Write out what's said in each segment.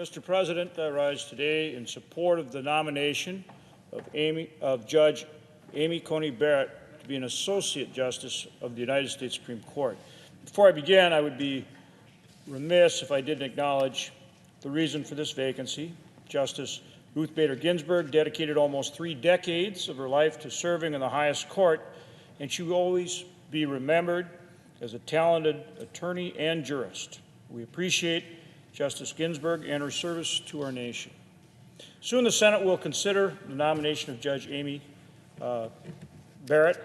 Mr. President, I rise today in support of the nomination of Judge Amy Coney Barrett to be an Associate Justice of the United States Supreme Court. Before I begin, I would be remiss if I didn't acknowledge the reason for this vacancy. Justice Ruth Bader Ginsburg dedicated almost 3 decades of her life to serving in the highest court, and she will always be remembered as a talented attorney and jurist. We appreciate Justice Ginsburg and her service to our nation. Soon the Senate will consider the nomination of Judge Amy Barrett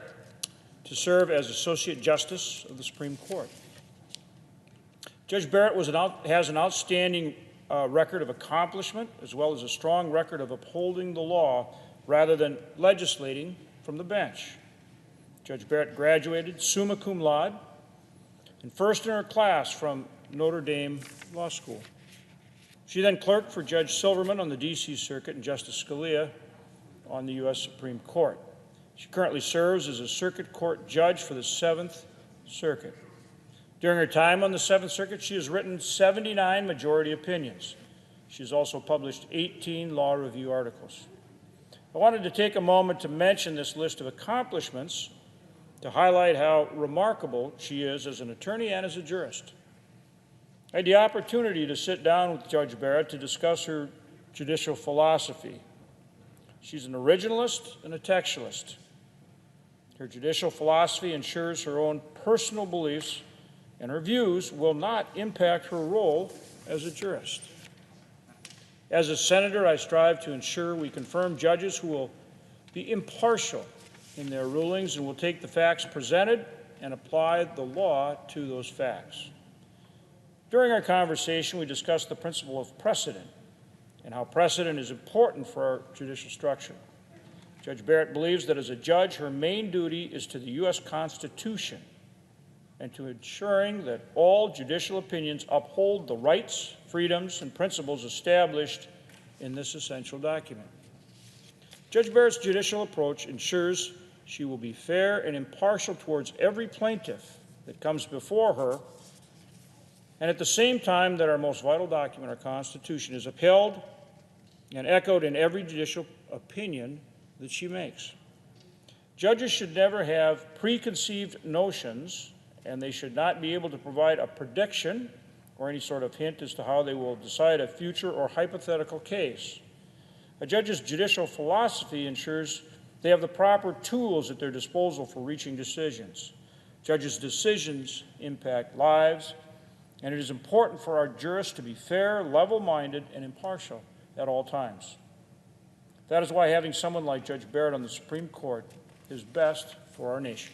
to serve as Associate Justice of the Supreme Court. Judge Barrett has an outstanding record of accomplishment, as well as a strong record of upholding the law rather than legislating from the bench. Judge Barrett graduated summa cum laude and first in her class from Notre Dame Law School. She then clerked for Judge Silverman on the D.C. Circuit and Justice Scalia on the U.S. Supreme Court. She currently serves as a circuit court judge for the 7th Circuit. During her time on the 7th Circuit, she has written 79 majority opinions. She has also published 18 law review articles. I wanted to take a moment to mention this list of accomplishments to highlight how remarkable she is as an attorney and as a jurist. I had the opportunity to sit down with Judge Barrett to discuss her judicial philosophy. She's an originalist and a textualist. Her judicial philosophy ensures her own personal beliefs and her views will not impact her role as a jurist. As a senator, I strive to ensure we confirm judges who will be impartial in their rulings and will take the facts presented and apply the law to those facts. During our conversation, we discussed the principle of precedent and how precedent is important for our judicial structure. Judge Barrett believes that as a judge, her main duty is to the U.S. Constitution and to ensuring that all judicial opinions uphold the rights, freedoms, and principles established in this essential document. Judge Barrett's judicial approach ensures she will be fair and impartial towards every plaintiff that comes before her, and at the same time that our most vital document, our Constitution, is upheld and echoed in every judicial opinion that she makes. Judges should never have preconceived notions, and they should not be able to provide a prediction or any sort of hint as to how they will decide a future or hypothetical case. A judge's judicial philosophy ensures they have the proper tools at their disposal for reaching decisions. Judges' decisions impact lives, and it is important for our jurists to be fair, level-minded, and impartial at all times. That is why having someone like Judge Barrett on the Supreme Court is best for our nation.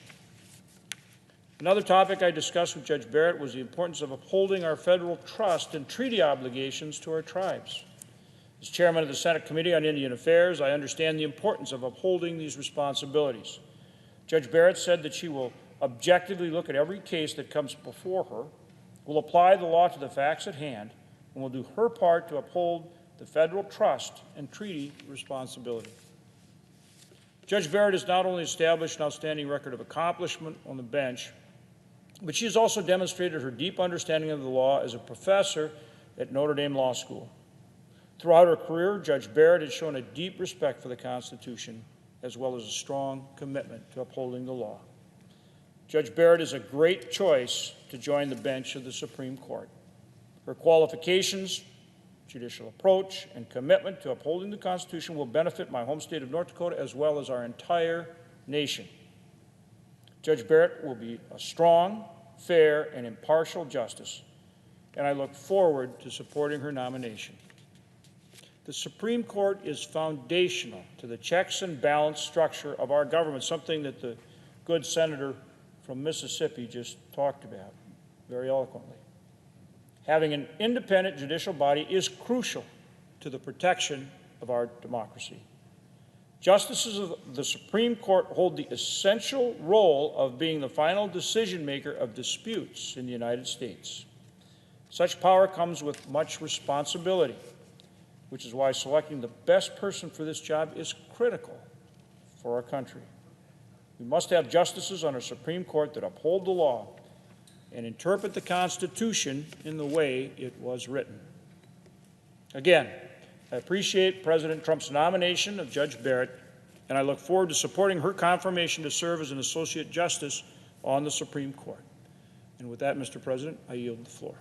Another topic I discussed with Judge Barrett was the importance of upholding our federal trust and treaty obligations to our tribes. As chairman of the Senate Committee on Indian Affairs, I understand the importance of upholding these responsibilities. Judge Barrett said that she will objectively look at every case that comes before her, will apply the law to the facts at hand, and will do her part to uphold the federal trust and treaty responsibility. Judge Barrett has not only established an outstanding record of accomplishment on the bench, but she has also demonstrated her deep understanding of the law as a professor at Notre Dame Law School. Throughout her career, Judge Barrett has shown a deep respect for the Constitution, as well as a strong commitment to upholding the law. Judge Barrett is a great choice to join the bench of the Supreme Court. Her qualifications, judicial approach, and commitment to upholding the Constitution will benefit my home state of North Dakota as well as our entire nation. Judge Barrett will be a strong, fair, and impartial justice, and I look forward to supporting her nomination. The Supreme Court is foundational to the checks and balance structure of our government, something that the good senator from Mississippi just talked about very eloquently. Having an independent judicial body is crucial to the protection of our democracy. Justices of the Supreme Court hold the essential role of being the final decision maker of disputes in the United States. Such power comes with much responsibility, which is why selecting the best person for this job is critical for our country. We must have justices on our Supreme Court that uphold the law and interpret the Constitution in the way it was written. Again, I appreciate President Trump's nomination of Judge Barrett, and I look forward to supporting her confirmation to serve as an Associate Justice on the Supreme Court. And with that, Mr. President, I yield the floor.